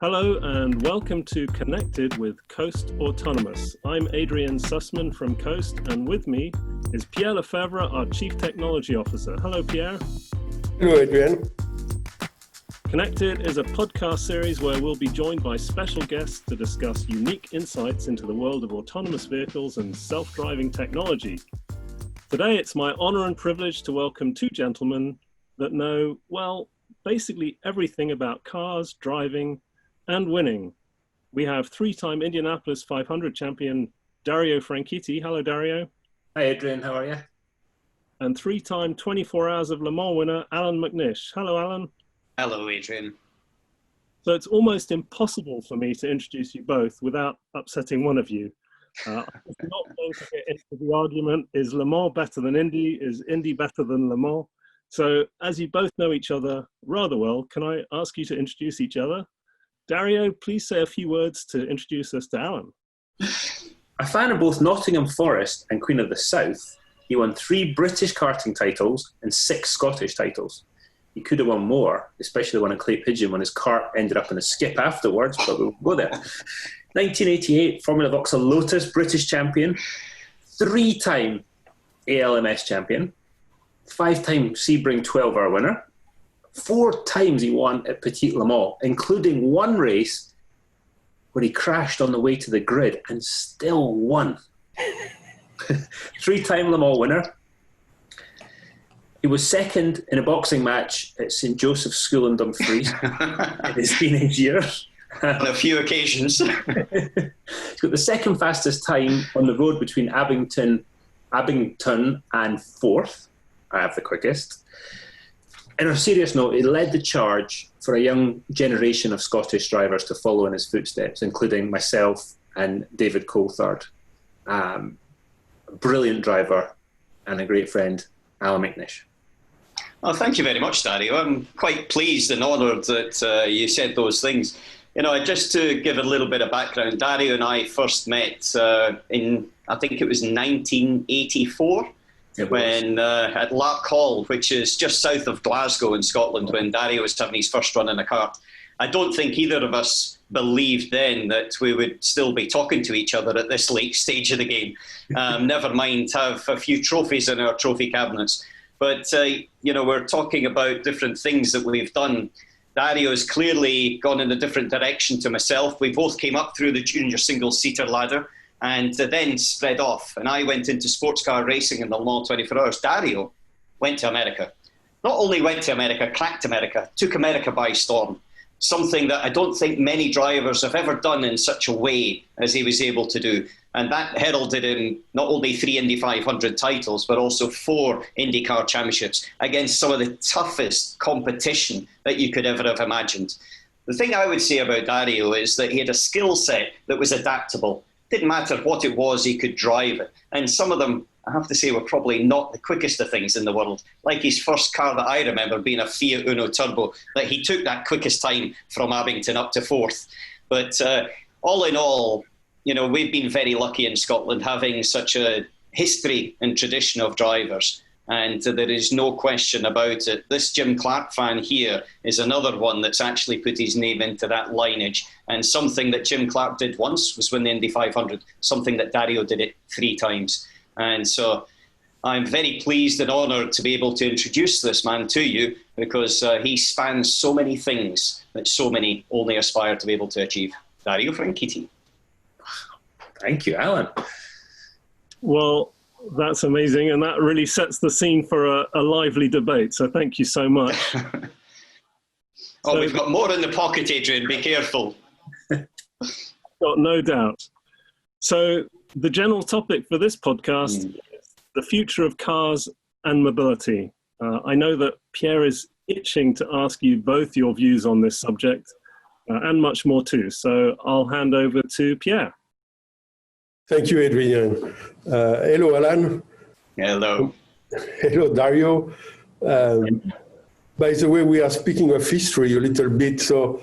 Hello and welcome to Connected with Coast Autonomous. I'm Adrian Sussman from Coast, and with me is Pierre Lefebvre, our Chief Technology Officer. Hello, Pierre. Hello, Adrian. Connected is a podcast series where we'll be joined by special guests to discuss unique insights into the world of autonomous vehicles and self-driving technology. Today, it's my honor and privilege to welcome two gentlemen that know, well, basically everything about cars, driving, and winning. We have three-time Indianapolis 500 champion Dario Franchitti. Hello, Dario. Hi, Adrian. How are you? And three-time 24 Hours of Le Mans winner Allan McNish. Hello, Allan. Hello, Adrian. So it's almost impossible for me to introduce you both without upsetting one of you. I'm not going to get into the argument, is Le Mans better than Indy? Is Indy better than Le Mans? So as you both know each other rather well, can I ask you to introduce each other? Dario, please say a few words to introduce us to Allan. A fan of both Nottingham Forest and Queen of the South, he won 3 British karting titles and 6 Scottish titles. He could have won more, especially one in Clay Pigeon when his cart ended up in a skip afterwards, but we'll go there. 1988 Formula Vauxhall Lotus British champion, 3-time ALMS champion, 5-time Sebring 12-hour winner, 4 times he won at Petit Le Mans, including one race where he crashed on the way to the grid and still won. 3-time Le Mans winner. He was second in a boxing match at St. Joseph's School in Dumfries in his teenage years. On a few occasions. He's got the second fastest time on the road between Abington and Forth. I have the quickest. On a serious note, he led the charge for a young generation of Scottish drivers to follow in his footsteps, including myself and David Coulthard. A brilliant driver and a great friend, Allan McNish. Well, thank you very much, Dario. I'm quite pleased and honoured that you said those things. You know, just to give a little bit of background, Dario and I first met in, I think it was 1984. When at Lark Hall, which is just south of Glasgow in Scotland, when Dario was having his first run in a kart. I don't think either of us believed then that we would still be talking to each other at this late stage of the game. Never mind have a few trophies in our trophy cabinets. But, you know, we're talking about different things that we've done. Dario's clearly gone in a different direction to myself. We both came up through the junior single-seater ladder and then spread off. And I went into sports car racing in the Le Mans 24 Hours. Dario went to America. Not only went to America, cracked America, took America by storm. Something that I don't think many drivers have ever done in such a way as he was able to do. And that heralded him not only 3 Indy 500 titles, but also 4 IndyCar championships against some of the toughest competition that you could ever have imagined. The thing I would say about Dario is that he had a skill set that was adaptable. Didn't matter what it was, he could drive it. And some of them, I have to say, were probably not the quickest of things in the world. Like his first car that I remember being a Fiat Uno Turbo, that he took that quickest time from Abington up to Forth. But all in all, you know, we've been very lucky in Scotland having such a history and tradition of drivers. And there is no question about it. This Jim Clark fan here is another one that's actually put his name into that lineage. And something that Jim Clark did once was win the Indy 500, something that Dario did it 3 times. And so I'm very pleased and honoured to be able to introduce this man to you because he spans so many things that so many only aspire to be able to achieve. Dario Franchitti. Thank you, Allan. Well, that's amazing, and that really sets the scene for a lively debate, so thank you so much. We've got more in the pocket, Adrian, be careful. Got no doubt. So the general topic for this podcast is the future of cars and mobility. I know that Pierre is itching to ask you both your views on this subject, and much more too, so I'll hand over to Pierre. Thank you, Adrian. Hello, Allan. Hello. Hello, Dario. By the way, we are speaking of history a little bit. So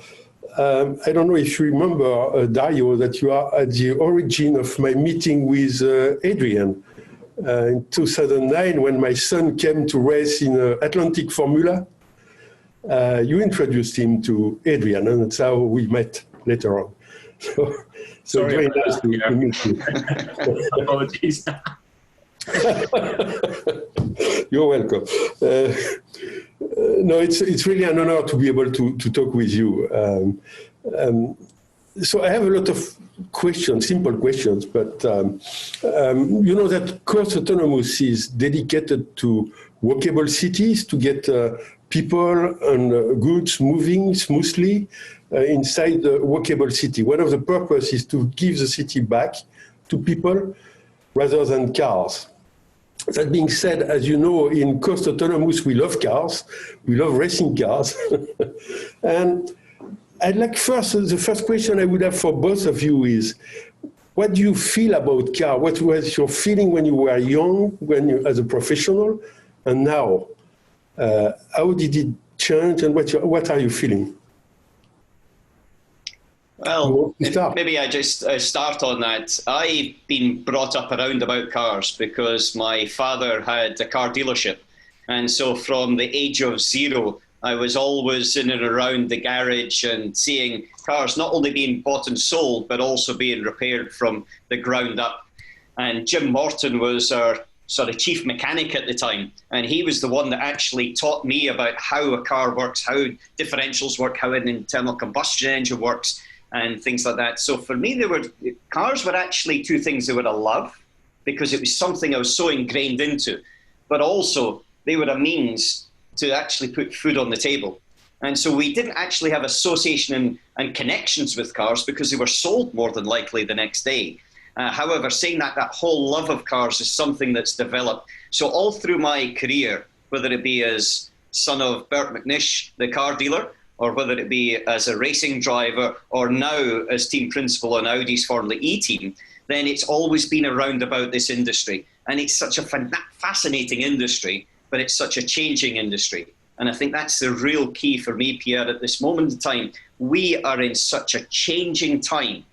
I don't know if you remember, Dario, that you are at the origin of my meeting with Adrian in 2009 when my son came to race in Atlantic Formula. You introduced him to Adrian, and that's how we met. later on. So Sorry very about nice that, to meet you. Apologies. You're welcome. No, it's really an honor to be able to talk with you. So I have a lot of questions, simple questions, but you know that Course Autonomous is dedicated to walkable cities to get people and goods moving smoothly inside the walkable city. One of the purposes is to give the city back to people rather than cars. That being said, as you know, in Coast Autonomous, we love cars. We love racing cars. And I'd like the first question I would have for both of you is, what do you feel about car? What was your feeling when you were young, as a professional, and now? How did it change, and what are you feeling? Well, maybe I just start on that. I've been brought up around about cars because my father had a car dealership. And so from the age of 0, I was always in and around the garage and seeing cars not only being bought and sold, but also being repaired from the ground up. And Jim Morton was our sort of chief mechanic at the time. And he was the one that actually taught me about how a car works, how differentials work, how an internal combustion engine works, and things like that. So for me, cars were actually two things they were a love, because it was something I was so ingrained into, but also they were a means to actually put food on the table. And so we didn't actually have association and connections with cars because they were sold more than likely the next day. However, saying that whole love of cars is something that's developed. So all through my career, whether it be as son of Bert McNish, the car dealer, or whether it be as a racing driver, or now as team principal on Audi's Formula E team, then it's always been around about this industry. And it's such a fascinating industry, but it's such a changing industry. And I think that's the real key for me, Pierre, at this moment in time. We are in such a changing time,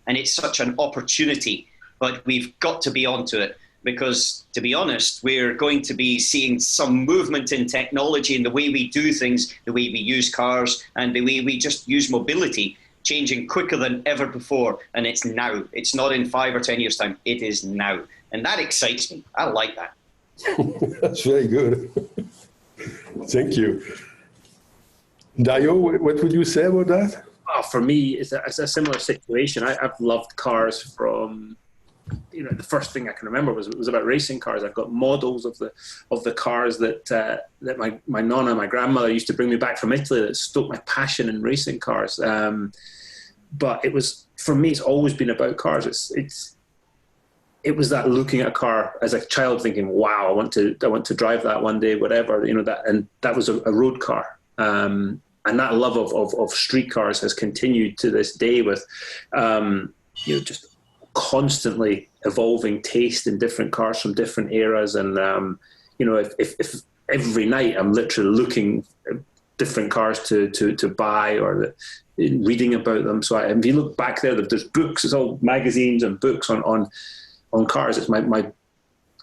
and it's such an opportunity, but we've got to be onto it. Because, to be honest, we're going to be seeing some movement in technology in the way we do things, the way we use cars, and the way we just use mobility, changing quicker than ever before. And it's now. It's not in 5 or 10 years' time. It is now. And that excites me. I like that. That's very good. Thank you. Dario, what would you say about that? Oh, for me, it's a similar situation. I've loved cars from... the first thing I can remember was about racing cars. I've got models of the cars that my nonna, my grandmother used to bring me back from Italy that stoked my passion in racing cars. But it was, for me, it's always been about cars. It was that looking at a car as a child, thinking, "Wow, I want to drive that one day," whatever. That was a road car. And that love of street cars has continued to this day with, just constantly evolving taste in different cars from different eras. And, if every night I'm literally looking at different cars to buy or reading about them. So if you look back there's books, it's all magazines and books on cars. It's my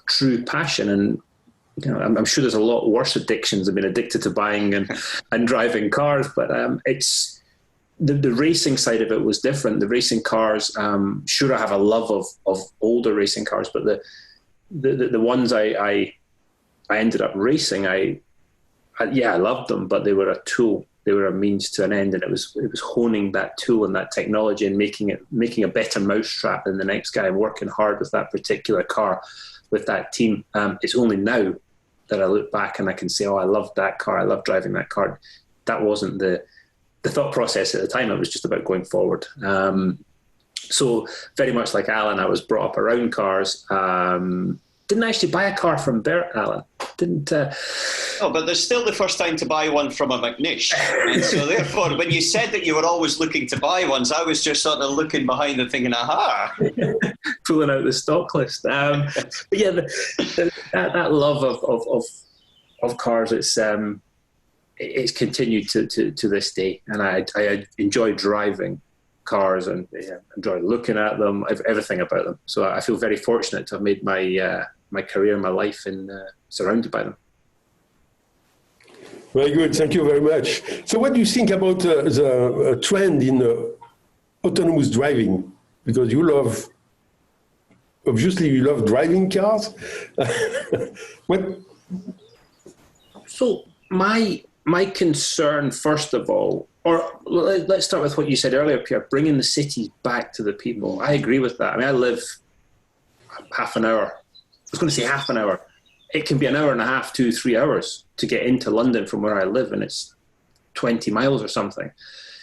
true passion. And, I'm sure there's a lot worse addictions. I've been addicted to buying and driving cars, but it's, the racing side of it was different. The racing cars, sure, I have a love of older racing cars, but the ones I ended up racing, I loved them, but they were a tool. They were a means to an end, and it was honing that tool and that technology and making a better mousetrap than the next guy, and working hard with that particular car, with that team. It's only now that I look back and I can say, "Oh, I loved that car. I loved driving that car." That wasn't the thought process at the time. It was just about going forward. So very much like Allan, I was brought up around cars. Didn't actually buy a car from Bert, Allan. Didn't. Oh, but there's still the first time to buy one from a McNish. And so therefore, when you said that you were always looking to buy ones, I was just sort of looking behind and thinking, aha. Pulling out the stock list. But yeah, that love of cars, it's continued to this day, and I enjoy driving cars and enjoy looking at them, everything about them. So I feel very fortunate to have made my career, my life, surrounded by them. Very good. Thank you very much. So what do you think about the trend in autonomous driving? Because obviously you love driving cars. What? So my concern, first of all, or let's start with what you said earlier, Pierre, bringing the cities back to the people. I agree with that. I mean, I live half an hour. I was going to say half an hour. It can be an hour and a half, 2-3 hours to get into London from where I live, and it's 20 miles or something.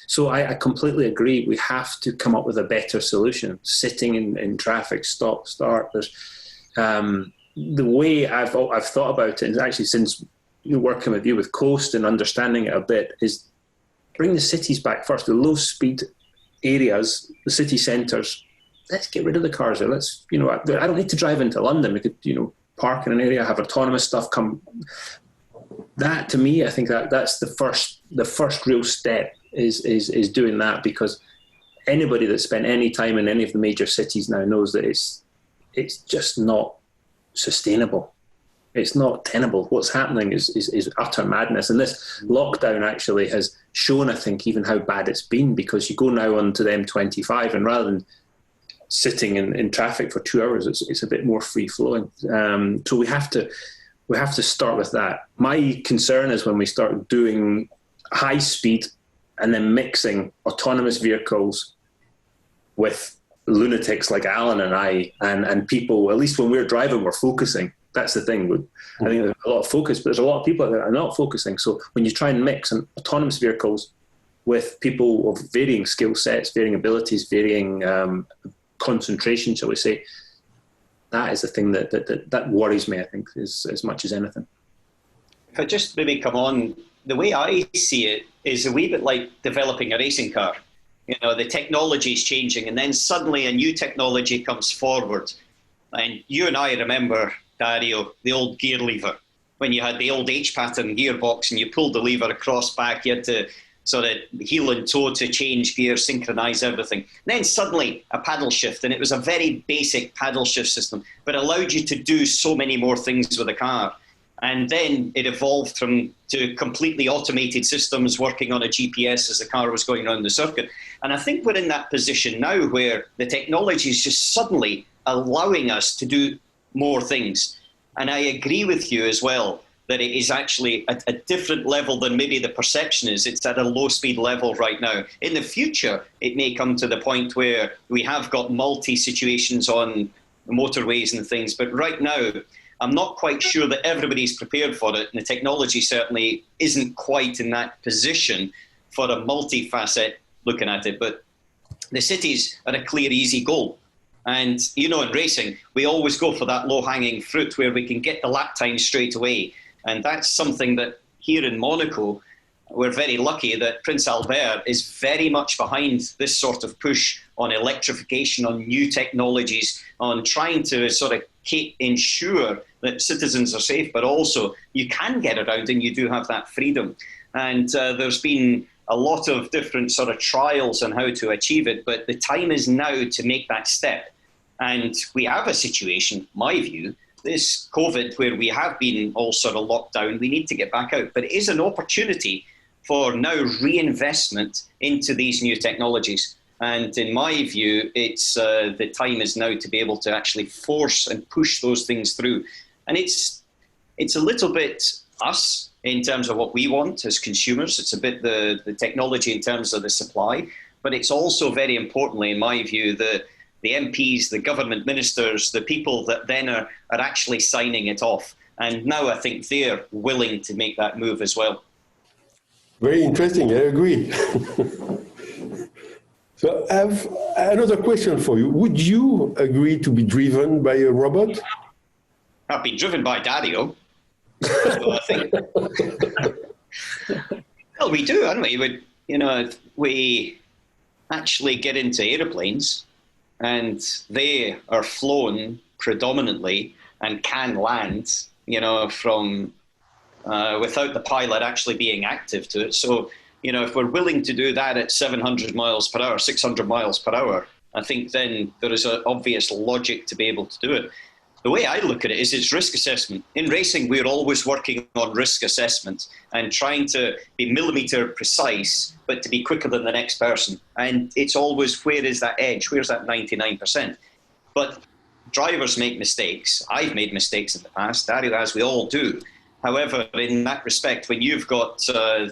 So I completely agree. We have to come up with a better solution. Sitting in traffic, stop, start. There's the way I've thought about it, and actually since working with you with Coast and understanding it a bit, is bring the cities back first. The low speed areas, the city centres. Let's get rid of the cars there. Let's, I don't need to drive into London. We could, park in an area, have autonomous stuff come. That, to me, I think that's the first real step is doing that, because anybody that spent any time in any of the major cities now knows that it's just not sustainable. It's not tenable. What's happening is utter madness. And this lockdown actually has shown, I think, even how bad it's been, because you go now onto the M25, and rather than sitting in traffic for 2 hours, it's a bit more free flowing. So we have to start with that. My concern is when we start doing high speed and then mixing autonomous vehicles with lunatics like Allan and I, and people, at least when we're driving, we're focusing. That's the thing. I think there's a lot of focus, but there's a lot of people that are not focusing. So when you try and mix autonomous vehicles with people of varying skill sets, varying abilities, varying concentration, shall we say, that is the thing that worries me, I think, as much as anything. If I just maybe come on, the way I see it is a wee bit like developing a racing car. The technology is changing, and then suddenly a new technology comes forward. And you and I remember, Dario, the old gear lever, when you had the old H-pattern gearbox and you pulled the lever across back, you had to sort of heel and toe to change gear, synchronize everything. And then suddenly a paddle shift, and it was a very basic paddle shift system, but allowed you to do so many more things with the car. And then it evolved to completely automated systems working on a GPS as the car was going around the circuit. And I think we're in that position now where the technology is just suddenly allowing us to do more things. And I agree with you as well that it is actually at a different level than maybe the perception is. It's at a low speed level right now. In the future, it may come to the point where we have got multi-situations on motorways and things. But right now, I'm not quite sure that everybody's prepared for it. And the technology certainly isn't quite in that position for a multi-facet looking at it. But the cities are a clear, easy goal. And, in racing, we always go for that low-hanging fruit where we can get the lap time straight away. And that's something that here in Monaco, we're very lucky that Prince Albert is very much behind this sort of push on electrification, on new technologies, on trying to sort of ensure that citizens are safe, but also you can get around and you do have that freedom. And there's been a lot of different sort of trials on how to achieve it, but the time is now to make that step. And we have a situation, my view, this COVID, where we have been all sort of locked down, we need to get back out. But it is an opportunity for now reinvestment into these new technologies. And in my view, it's the time is now to be able to actually force and push those things through. And it's a little bit us in terms of what we want as consumers. It's a bit the technology in terms of the supply. But it's also very importantly, in my view, the MPs, the government ministers, the people that then are actually signing it off. And now I think they're willing to make that move as well. Very interesting, I agree. So I have another question for you. Would you agree to be driven by a robot? I've been driven by Dario. So I think, well, we do, haven't we? We actually get into aeroplanes and they are flown predominantly and can land, from without the pilot actually being active to it. So, if we're willing to do that at 700 miles per hour, 600 miles per hour, I think then there is an obvious logic to be able to do it. the way I look at it is it's risk assessment. In racing, we're always working on risk assessment and trying to be millimetre precise, but to be quicker than the next person. And it's always, where is that edge? Where's that 99%? But drivers make mistakes. I've made mistakes in the past, Dario, as we all do. However, in that respect, when you've got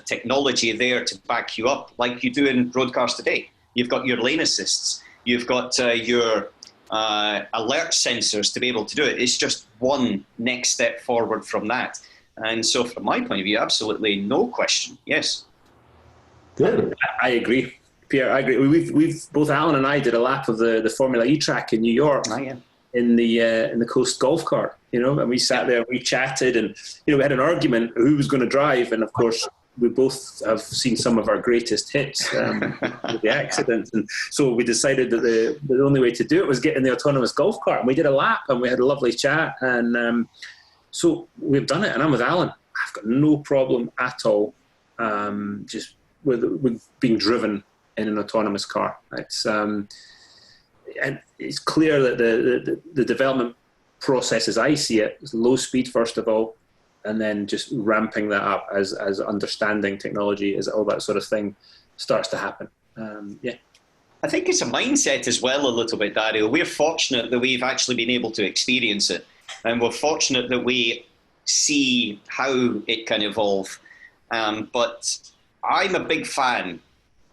technology there to back you up, like you do in road cars today, you've got your lane assists, you've got your alert sensors to be able to do it. It's just one next step forward from that. And so from my point of view, absolutely no question. Yes. Good. I agree, Pierre. I agree. We've both Alan and I did a lap of the Formula E track in New York in the Coast Golf Cart, and we sat there and we chatted, and we had an argument who was going to drive, and of course we both have seen some of our greatest hits with the accidents, and so we decided that the only way to do it was get in the autonomous golf cart, and we did a lap and we had a lovely chat, and so we've done it, and I'm with Alan. I've got no problem at all just with being driven in an autonomous car. It's and it's clear that the development process, as I see it, is low speed first of all, and then just ramping that up as understanding technology, as all that sort of thing starts to happen. I think it's a mindset as well a little bit, Dario. We're fortunate that we've actually been able to experience it, and we're fortunate that we see how it can evolve. But I'm a big fan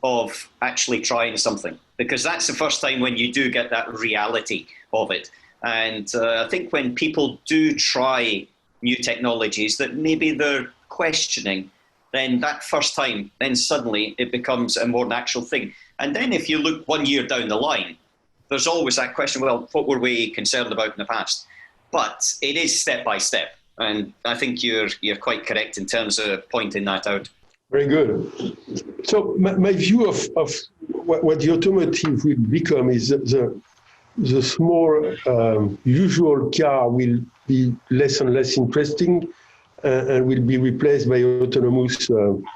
of actually trying something, because that's the first time when you do get that reality of it. And I think when people do try new technologies that maybe they're questioning, then that first time, then suddenly it becomes a more natural thing. And then if you look 1 year down the line, there's always that question, well, what were we concerned about in the past? But it is step by step. And I think you're quite correct in terms of pointing that out. Very good. So my view of what the automotive will become is the small usual car will be less and less interesting and will be replaced by autonomous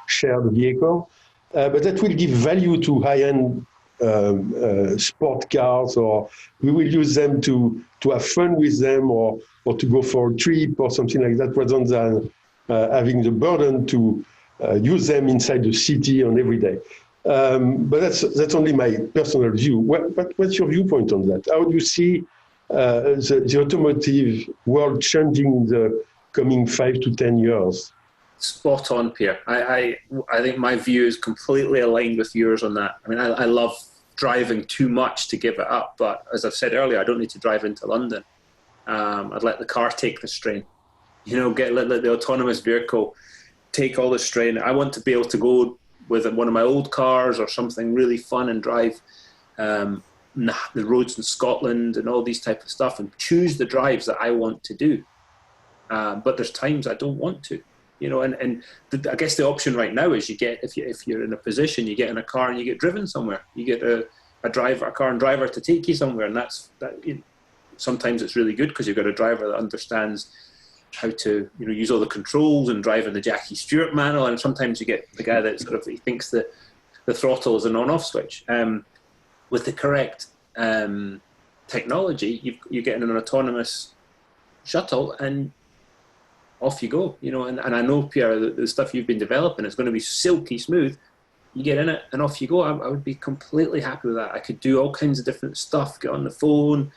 shared vehicle. But that will give value to high-end sport cars, or we will use them to have fun with them, or to go for a trip or something like that, rather than having the burden to use them inside the city on every day. But that's only my personal view. What's your viewpoint on that? How do you see the automotive world changing in the coming 5 to 10 years? Spot on, Pierre. I think my view is completely aligned with yours on that. I mean, I love driving too much to give it up, but as I've said earlier, I don't need to drive into London. I'd let the car take the strain. Let the autonomous vehicle take all the strain. I want to be able to go with one of my old cars or something really fun and drive the roads in Scotland and all these type of stuff, and choose the drives that I want to do. But there's times I don't want to, and I guess the option right now is you get, if you're in a position, you get in a car and you get driven somewhere. You get a car and driver to take you somewhere, and that. Sometimes it's really good because you've got a driver that understands how to use all the controls and drive in the Jackie Stewart manual, and sometimes you get the guy that sort of he thinks that the throttle is an on-off switch. With the correct technology, you get in an autonomous shuttle and off you go. And I know, Pierre, the stuff you've been developing is going to be silky smooth. You get in it and off you go. I would be completely happy with that. I could do all kinds of different stuff, get on the phone,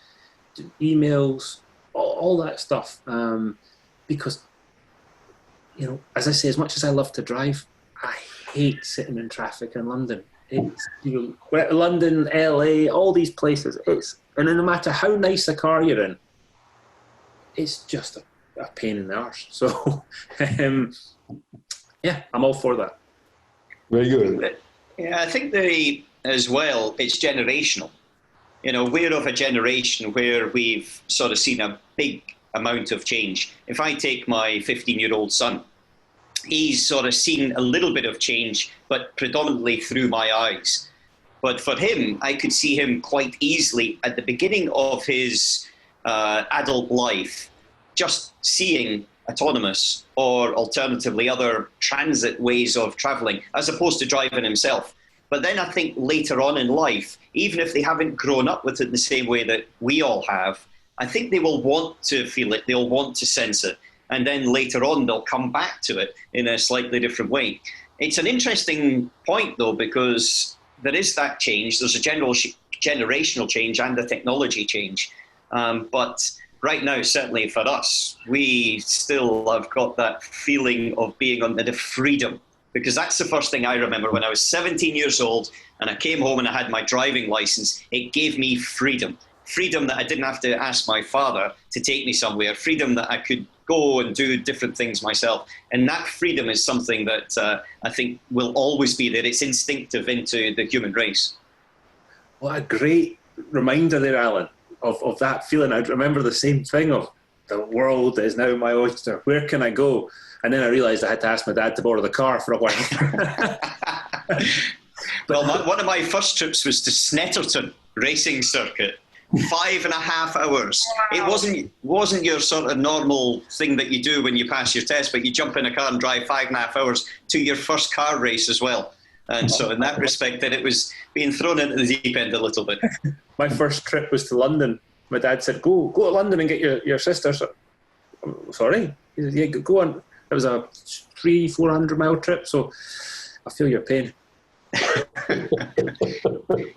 do emails, all that stuff. Because, as I say, as much as I love to drive, I hate sitting in traffic in London. It's, London, LA, all these places. And no matter how nice a car you're in, it's just a pain in the arse. So, I'm all for that. Very good. Yeah, I think as well, it's generational. We're of a generation where we've sort of seen a big amount of change. If I take my 15-year-old son, he's sort of seen a little bit of change, but predominantly through my eyes. But for him, I could see him quite easily at the beginning of his adult life, just seeing autonomous or alternatively other transit ways of traveling, as opposed to driving himself. But then I think later on in life, even if they haven't grown up with it in the same way that we all have, I think they will want to feel it, they'll want to sense it, and then later on they'll come back to it in a slightly different way. It's an interesting point, though, because there is that change. There's a generational change and a technology change. But right now, certainly for us, we still have got that feeling of being under the freedom, because that's the first thing I remember when I was 17 years old and I came home and I had my driving license. It gave me freedom. Freedom that I didn't have to ask my father to take me somewhere. Freedom that I could go and do different things myself. And that freedom is something that I think will always be there. It's instinctive into the human race. What a great reminder there, Alan, of that feeling. I remember the same thing of the world is now my oyster. Where can I go? And then I realised I had to ask my dad to borrow the car for a while. Well, one of my first trips was to Snetterton Racing Circuit. 5.5 hours. It wasn't your sort of normal thing that you do when you pass your test, but you jump in a car and drive 5.5 hours to your first car race as well. And so in that respect, then it was being thrown into the deep end a little bit. My first trip was to London. My dad said, go to London and get your sister. So, sorry? He said, yeah, go on. It was a 300-400 mile trip, so I feel your pain.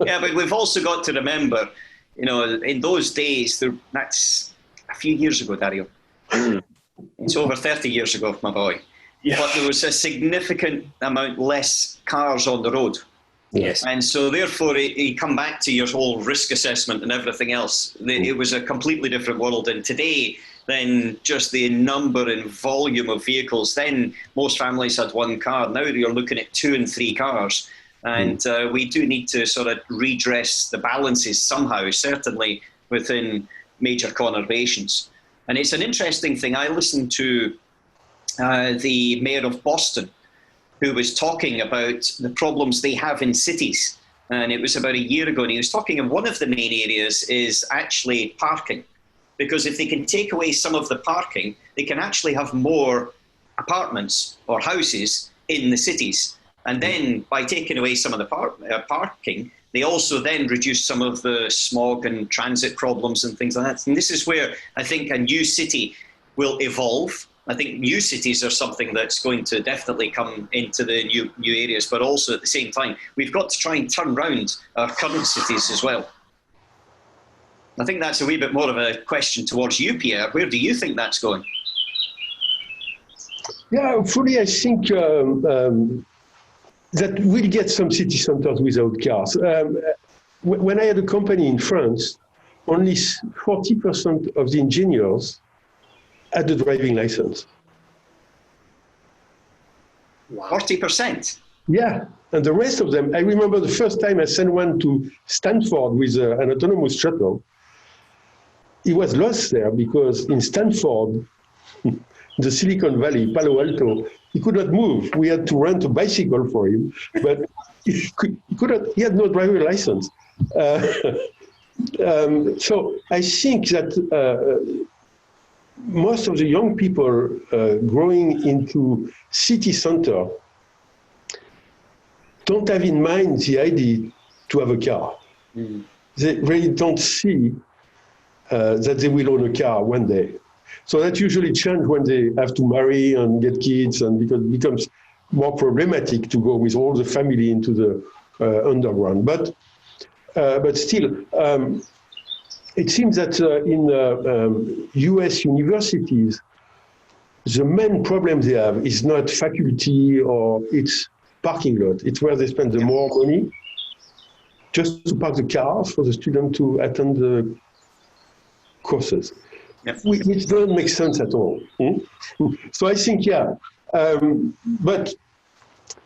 Yeah, but we've also got to remember, in those days, that's a few years ago, Dario. It's over 30 years ago, my boy. Yeah. But there was a significant amount less cars on the road. Yes. And so therefore, you come back to your whole risk assessment and everything else. It was a completely different world. And today, then just the number and volume of vehicles, then most families had one car. Now you're looking at 2 and 3 cars. And we do need to sort of redress the balances somehow, certainly within major conurbations. And it's an interesting thing. I listened to the mayor of Boston, who was talking about the problems they have in cities. And it was about a year ago, and he was talking of one of the main areas is actually parking. Because if they can take away some of the parking, they can actually have more apartments or houses in the cities. And then by taking away some of the parking, they also then reduce some of the smog and transit problems and things like that. And this is where I think a new city will evolve. I think new cities are something that's going to definitely come into the new areas, but also at the same time, we've got to try and turn around our current cities as well. I think that's a wee bit more of a question towards you, Pierre. Where do you think that's going? Yeah, fully, I think that we'll get some city centers without cars. When I had a company in France, only 40% of the engineers had a driving license. Wow. 40%? Yeah, and the rest of them, I remember the first time I sent one to Stanford with an autonomous shuttle. He was lost there because in Stanford, the Silicon Valley, Palo Alto, he could not move. We had to rent a bicycle for him, but he had no driver license. So I think that most of the young people growing into city center don't have in mind the idea to have a car. They really don't see that they will own a car one day. So that usually changes when they have to marry and get kids, and because it becomes more problematic to go with all the family into the underground. But still, it seems that in US universities, the main problem they have is not faculty or it's parking lot. It's where they spend the more money just to park the cars for the student to attend the courses. Yep. Which doesn't make sense at all. So I think, but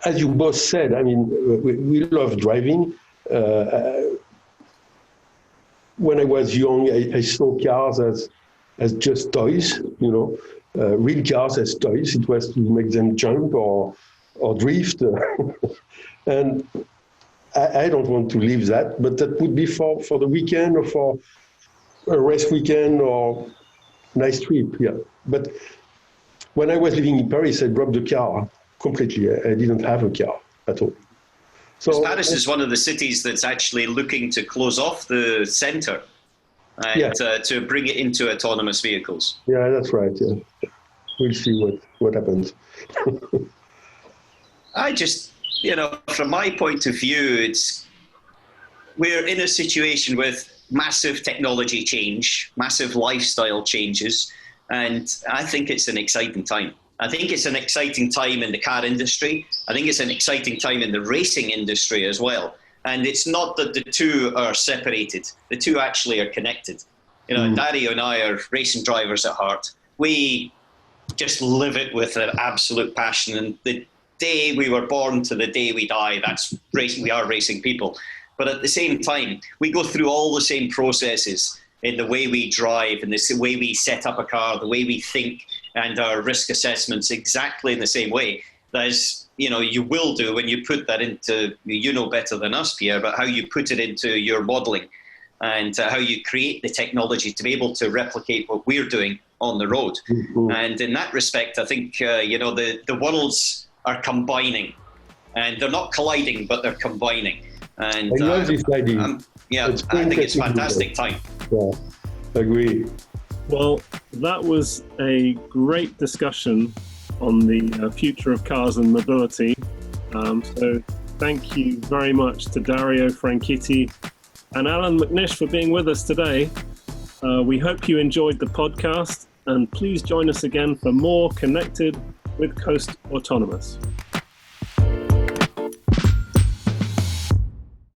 as you both said, I mean, we love driving. When I was young, I saw cars as just toys, real cars as toys. It was to make them jump or drift. And I don't want to leave that, but that would be for the weekend or for a race weekend or nice trip, yeah. But when I was living in Paris, I dropped the car completely. I didn't have a car at all. So Paris is one of the cities that's actually looking to close off the centre. and to bring it into autonomous vehicles. Yeah, that's right. Yeah. We'll see what happens. I just, from my point of view, we're in a situation with massive technology change, massive lifestyle changes, and I think it's an exciting time. I think it's an exciting time in the car industry. I think it's an exciting time in the racing industry as well. And it's not that the two are separated. The two actually are connected. Dario and I are racing drivers at heart. We just live it with an absolute passion. And the day we were born to the day we die, that's racing. We are racing people. But at the same time, we go through all the same processes in the way we drive and the way we set up a car, the way we think, and our risk assessments exactly in the same way. As you will do when you put that into, better than us, Pierre, but how you put it into your modelling and how you create the technology to be able to replicate what we're doing on the road. Mm-hmm. And in that respect, I think, the worlds are combining. And they're not colliding, but they're combining. And I love this idea. I think it's a fantastic time. Yeah, agree. Well, that was a great discussion on the future of cars and mobility. So thank you very much to Dario Franchitti and Allan McNish for being with us today. We hope you enjoyed the podcast, and please join us again for more Connected with Coast Autonomous.